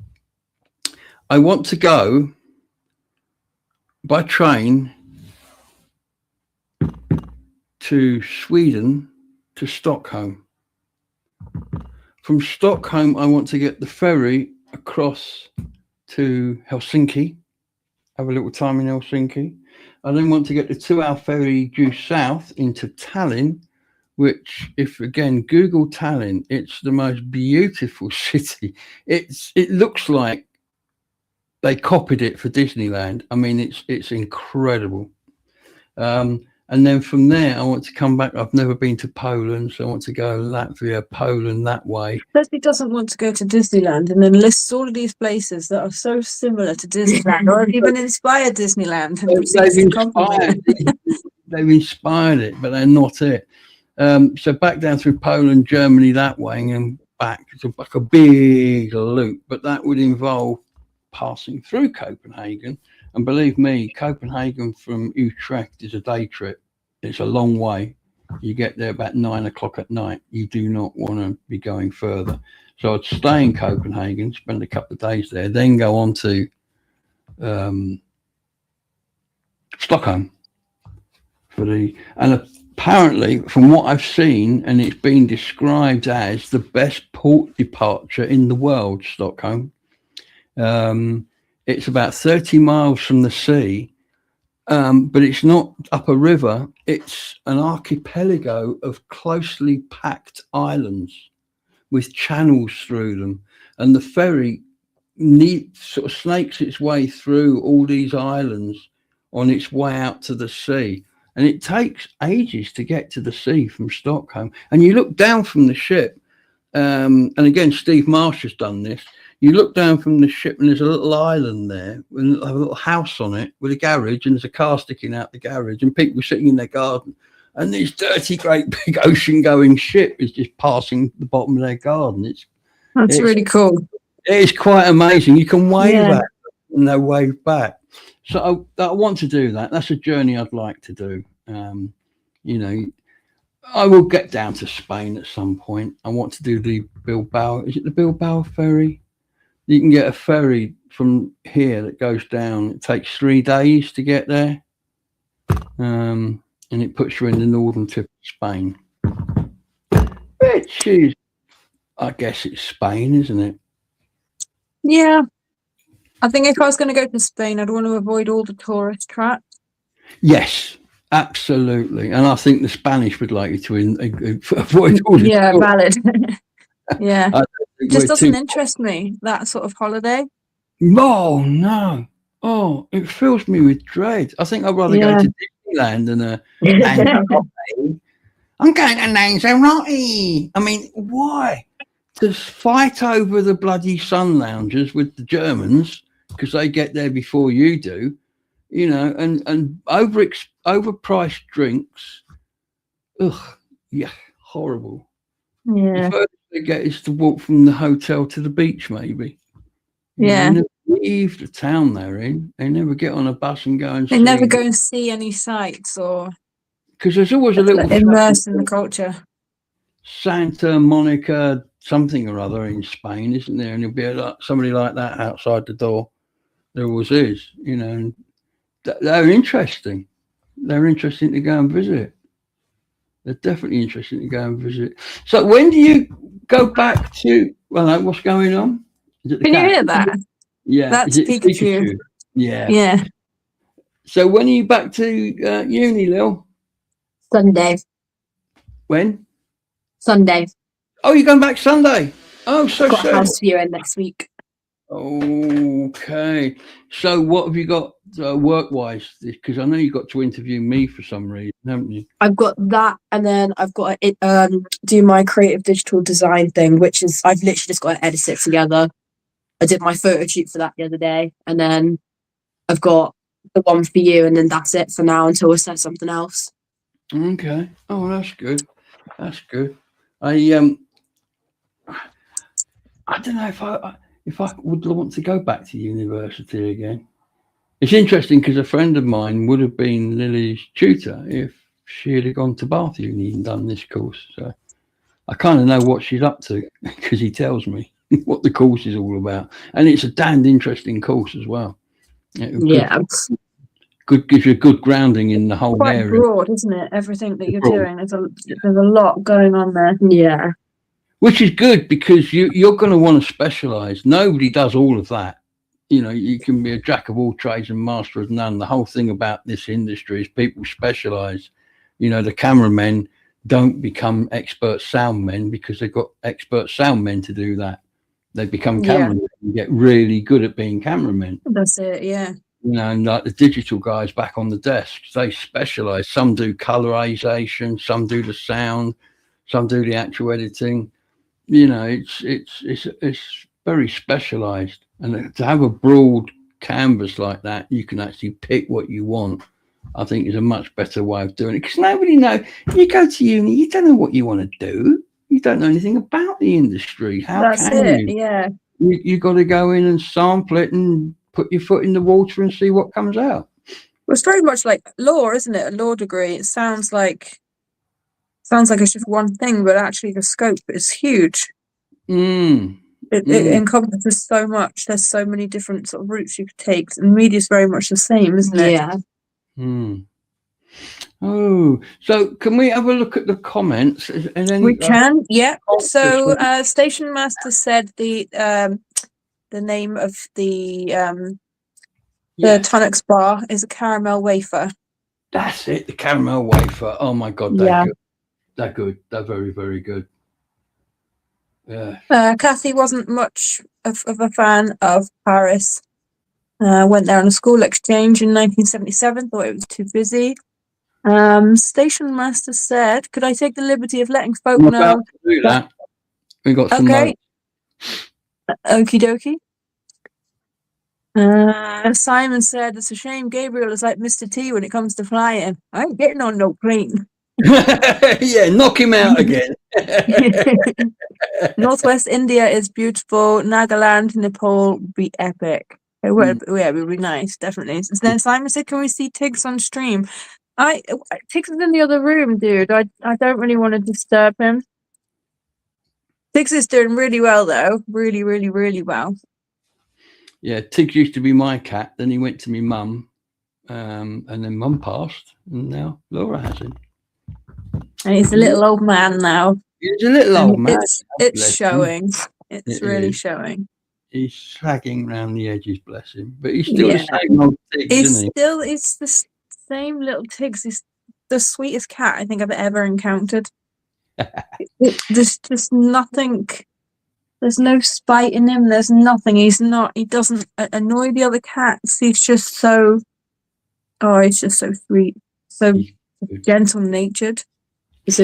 want to go by train to Sweden, to Stockholm. From Stockholm, I want to get the ferry across to Helsinki, have a little time in Helsinki. I then want to get the 2-hour ferry due south into Tallinn, which, if again, Google Tallinn, it's the most beautiful city. It looks like they copied it for Disneyland. I mean, it's incredible. And then from there, I want to come back. I've never been to Poland, so I want to go Latvia, Poland, that way. Leslie doesn't want to go to Disneyland and then lists all of these places that are so similar to Disneyland or have even inspired Disneyland. They've inspired it, but they're not it. So back down through Poland, Germany, that way, and back. It's like a big loop, but that would involve passing through Copenhagen. And believe me, Copenhagen from Utrecht is a day trip. It's a long way. You get there about 9 o'clock at night. You do not want to be going further. So I'd stay in Copenhagen, spend a couple of days there, then go on to Stockholm. And apparently, from what I've seen, and it's been described as the best port departure in the world, Stockholm. It's about 30 miles from the sea, but it's not up a river. It's an archipelago of closely packed islands with channels through them. And the ferry sort of snakes its way through all these islands on its way out to the sea. And it takes ages to get to the sea from Stockholm. And you look down from the ship, and again, Steve Marsh has done this. You look down from the ship and there's a little island there with a little house on it with a garage, and there's a car sticking out the garage and people sitting in their garden. And this dirty, great big ocean going ship is just passing the bottom of their garden. That's really cool. It is quite amazing. You can wave Yeah. at them and they wave back. So I want to do that. That's a journey I'd like to do. You know, I will get down to Spain at some point. I want to do the Bilbao. Is it the Bilbao ferry? You can get a ferry from here that goes down. It takes 3 days to get there. And it puts you in the northern tip of Spain. Which is, I guess it's Spain, isn't it? Yeah. I think if I was going to go to Spain, I'd want to avoid all the tourist traps. Yes, absolutely. And I think the Spanish would like you to avoid all the Yeah, tourists. valid. Yeah. I don't think It just we're doesn't too- interest me, that sort of holiday. Oh, no. Oh, it fills me with dread. I think I'd rather Yeah. go to Disneyland than a Lanzarote. I'm going to Lanzarote. I mean, why? To fight over the bloody sun loungers with the Germans because they get there before you do, you know, and overpriced drinks. Ugh, yeah, horrible. Yeah. The furthest they get is to walk from the hotel to the beach, maybe. Yeah. They never leave the town they're in. They never get on a bus and go and They see. never go and see any sights or Because there's always a little immerse in the culture. Santa Monica something or other in Spain, isn't there? And there'll be somebody like that outside the door. There always is, you know. And they're interesting. They're interesting to go and visit. They're definitely interesting to go and visit. So when do you go back to? Well, what's going on? Is it the Can you cat? hear that? Yeah, That's is it Pikachu. Yeah. Yeah. So when are you back to uni, Lil? Sunday. When? Sunday. Oh, you're going back Sunday. Oh, so Got a soon. house viewing next week. Okay. So what have you got work-wise? Because I know you got to interview me for some reason, haven't you? I've got that, and then I've got to do my creative digital design thing, which is I've literally just got to edit it together. I did my photo shoot for that the other day, and then I've got the one for you, and then that's it for now until I set something else. Okay. Oh, that's good. That's good. I don't know if I would want to go back to university again. It's interesting because a friend of mine would have been Lily's tutor if she had gone to Bath Uni and done this course. So I kind of know what she's up to because he tells me what the course is all about, and it's a damned interesting course as well. Yeah, Good gives you a good grounding in the whole Quite area. broad, isn't it? Everything that you're Broad. doing. There's a lot going on there. yeah, Which is good because you're going to want to specialize. Nobody does all of that. You know, you can be a jack of all trades and master of none. The whole thing about this industry is people specialize. You know, the cameramen don't become expert sound men because they've got expert sound men to do that. They become cameramen and get really good at being cameramen. That's it, yeah. You know, and like the digital guys back on the desk, they specialize. Some do colorization, some do the sound, some do the actual editing. You know, it's very specialized, and to have a broad canvas like that, you can actually pick what you want. I think is a much better way of doing it because nobody knows. You go to uni, you don't know what you want to do. You don't know anything about the industry. How That's can it, you? yeah. You got to go in and sample it and put your foot in the water and see what comes out. Well, it's very much like law, isn't it? A law degree. It sounds like it's just one thing, but actually the scope is huge. It encompasses so much. There's so many different sort of routes you could take, and media is very much the same, isn't it? yeah. Oh, so can we have a look at the comments? We can, yeah. So this Station Master said the name of the Tunnocks bar is a caramel wafer. That's it, the caramel wafer. Oh my god, they're good. They're good. They're very, very good. Yeah. Kathy wasn't much of a fan of Paris. Went there on a school exchange in 1977. Thought it was too busy. Station Master said, "Could I take the liberty of letting folk I'm know?" about to do that. We got some Okay. notes. Okie dokie. Simon said, "It's a shame Gabriel is like Mr. T when it comes to flying. I ain't getting on no plane." Yeah, knock him out again. Northwest India is beautiful. Nagaland, Nepal would be epic. It would, yeah, it would be nice, definitely. And then Simon said, "Can we see Tiggs on stream?" Tiggs is in the other room, dude. I don't really want to disturb him. Tiggs is doing really well, though. Really, really, really well. Yeah, Tiggs used to be my cat. Then he went to me mum, and then mum passed, and now Laura has him. And he's a little old man now. He's a little old man. It's showing. It's really showing. He's sagging round the edges, bless him. But he's still the same old Tiggs, isn't he? It's the same little Tiggs. He's the sweetest cat I think I've ever encountered. There's just nothing. There's no spite in him. There's nothing. He doesn't annoy the other cats. He's just so. Oh, he's just so sweet. So gentle natured. His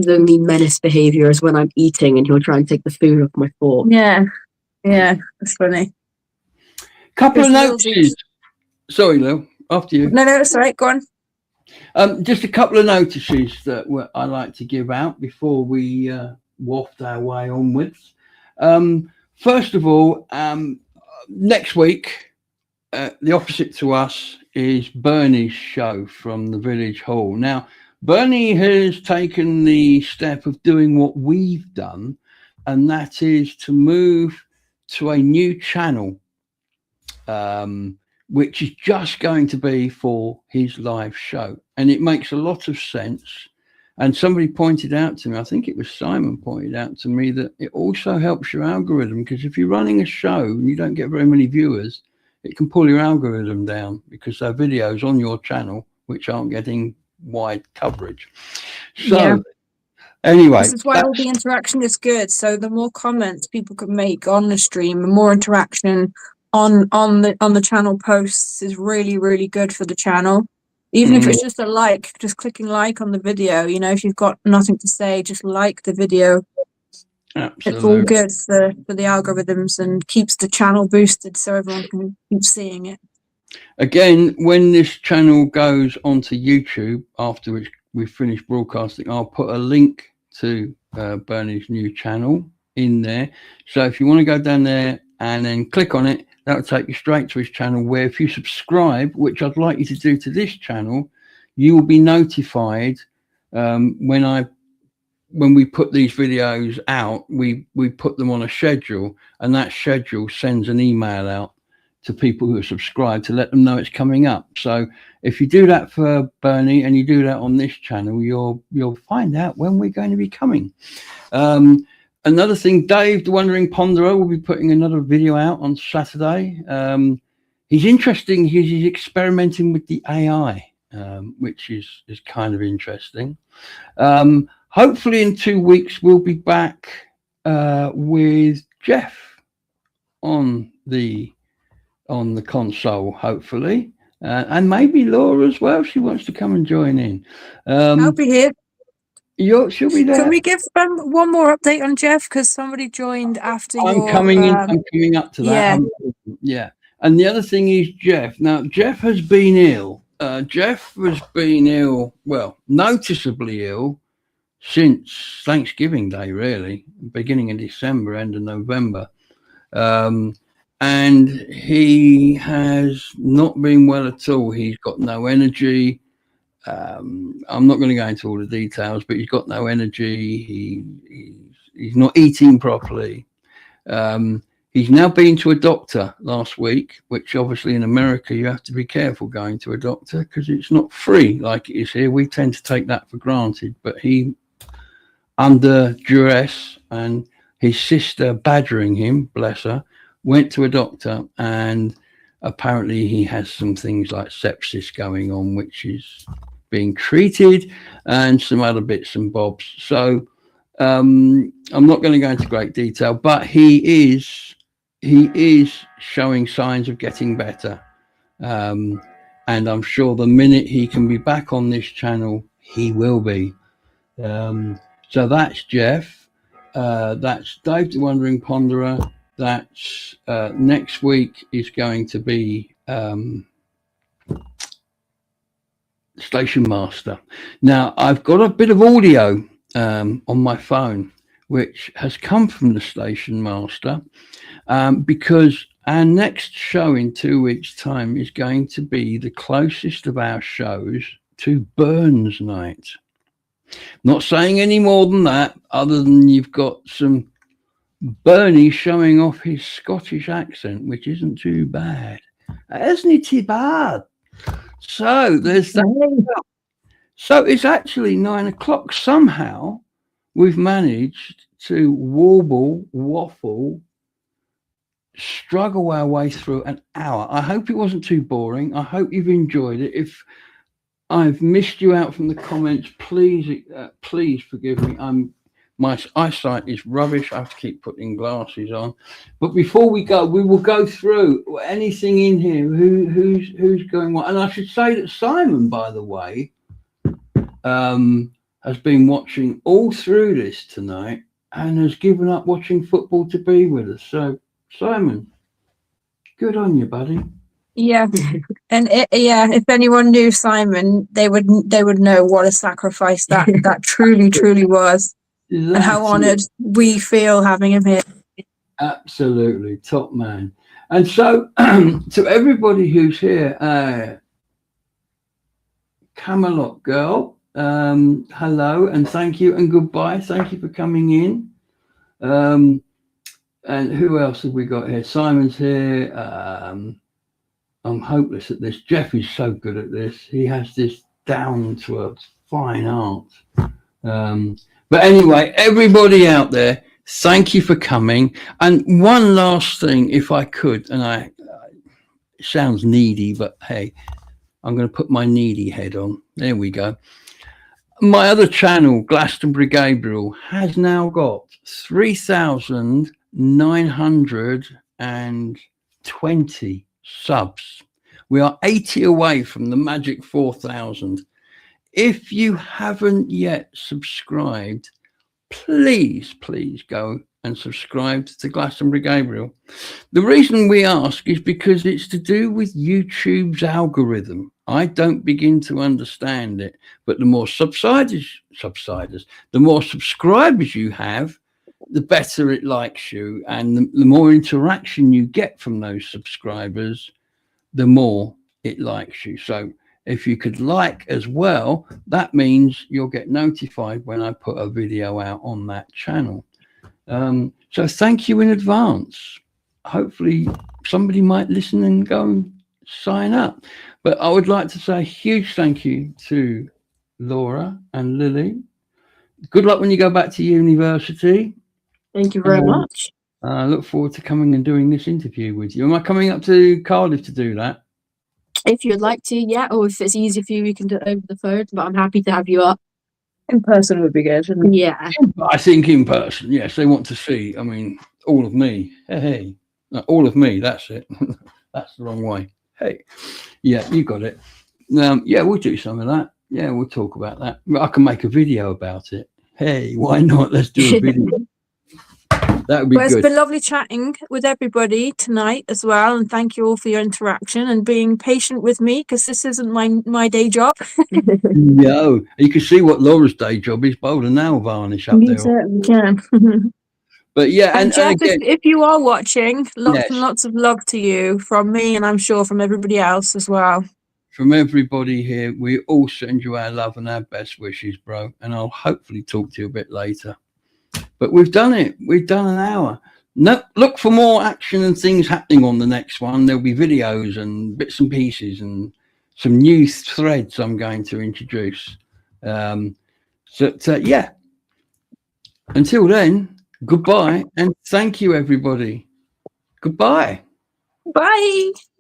only menace behavior is when I'm eating and he'll try and take the food off my fork. Yeah, that's funny. Couple of notices. Sorry, Lou. After you. No, it's all right. Go on. Just a couple of notices that I like to give out before we waft our way onwards. First of all, next week, the opposite to us is Bernie's show from the Village Hall. Now, Bernie has taken the step of doing what we've done, and that is to move to a new channel, which is just going to be for his live show. And it makes a lot of sense. And somebody pointed out to me, I think it was Simon pointed out to me, that it also helps your algorithm, because if you're running a show and you don't get very many viewers, it can pull your algorithm down because there are videos on your channel which aren't getting wide coverage. So anyway, this is why all the interaction is good. So the more comments people can make on the stream, the more interaction on the channel posts is really, really good for the channel. Even if it's just a like, just clicking like on the video, you know, if you've got nothing to say, just like the video. Absolutely. It's all good for the algorithms and keeps the channel boosted so everyone can keep seeing it. Again, when this channel goes onto YouTube, after which we've finished broadcasting, I'll put a link to Bernie's new channel in there. So if you want to go down there and then click on it, that'll take you straight to his channel, where if you subscribe, which I'd like you to do to this channel, you will be notified when we put these videos out. We put them on a schedule, and that schedule sends an email out to people who are subscribed to let them know it's coming up. So if you do that for Bernie and you do that on this channel, you'll find out when we're going to be coming. Another thing, Dave, the Wandering Ponderer, will be putting another video out on Saturday. He's interesting. He's experimenting with the AI, which is kind of interesting. Hopefully in 2 weeks, we'll be back with Jeff on the console, hopefully. And maybe Laura as well. She wants to come and join in. I'll be here. She'll be there. Can we give one more update on Jeff? Because somebody joined after I'm coming up to that. Yeah. And the other thing is Jeff. Now, Jeff has been ill. Jeff has been ill, well, noticeably ill since Thanksgiving Day, really, beginning of December, end of November. And he has not been well at all. He's got no energy. I'm not going to go into all the details, but he's got no energy. He's not eating properly. He's now been to a doctor last week, which obviously in America you have to be careful going to a doctor because it's not free like it is here. We tend to take that for granted, but he, under duress and his sister badgering him, bless her, went to a doctor, and apparently he has some things like sepsis going on, which is being treated, and some other bits and bobs. So I'm not going to go into great detail, but he is showing signs of getting better. And I'm sure the minute he can be back on this channel, he will be. So that's Jeff. That's Dave the Wandering Ponderer. That's next week is going to be Station Master. Now, I've got a bit of audio on my phone, which has come from the station master, because our next show in 2 weeks' time is going to be the closest of our shows to Burns Night. Not saying any more than that, other than you've got some Bernie showing off his Scottish accent, which isn't too bad. Isn't it too bad? So there's that. So it's actually 9 o'clock. Somehow we've managed to waffle, struggle our way through an hour. I hope it wasn't too boring. I hope you've enjoyed it. If I've missed you out from the comments, please forgive me. My eyesight is rubbish. I have to keep putting glasses on. But before we go, we will go through anything in here. Who's going what? And I should say that Simon, by the way, has been watching all through this tonight and has given up watching football to be with us. So, Simon, good on you, buddy. Yeah, and if anyone knew Simon, they would know what a sacrifice that truly was, and how honoured we feel having him here. Absolutely, top man. And so, to everybody who's here, Camelot girl, hello and thank you and goodbye. Thank you for coming in. And who else have we got here? Simon's here. I'm hopeless at this. Jeff is so good at this. He has this down to a fine art. But anyway, everybody out there, thank you for coming. And one last thing, if I could, and it sounds needy, but hey, I'm going to put my needy head on. There we go. My other channel, Glastonbury Gabriel, has now got 3,920 subs. We are 80 away from the magic 4,000. If you haven't yet subscribed, please go and subscribe to Glastonbury Gabriel. The reason we ask is because it's to do with YouTube's algorithm. I don't begin to understand it, but the more the more subscribers you have, the better it likes you, and the more interaction you get from those subscribers, the more it likes you. So if you could like as well, that means you'll get notified when I put a video out on that channel. So thank you in advance. Hopefully somebody might listen and go and sign up. But I would like to say a huge thank you to Laura and Lily. Good luck when you go back to university. Thank you very much. I look forward to coming and doing this interview with you. Am I coming up to Cardiff to do that? If you'd like to, yeah, or if it's easier for you, we can do it over the phone, but I'm happy to have you up. In person would be good. Yeah. I think in person, yes. They want to see, I mean, all of me. Hey. All of me, that's it. That's the wrong way. Hey. Yeah, you got it. Yeah, we'll do some of that. Yeah, we'll talk about that. I can make a video about it. Hey, why not? Let's do a video. That would be good. It's been lovely chatting with everybody tonight as well, and thank you all for your interaction and being patient with me, because this isn't my day job. No, you can see what Laura's day job is, bold and nail varnish up You there. certainly can. But yeah, and Jeff, again, if you are watching, lots yes, and lots of love to you from me, and I'm sure from everybody else as well. From everybody here, we all send you our love and our best wishes, bro. And I'll hopefully talk to you a bit later. But we've done it. We've done an hour. No, look for more action and things happening on the next one. There'll be videos and bits and pieces and some new threads I'm going to introduce. Yeah. Until then, goodbye and thank you, everybody. Goodbye. Bye.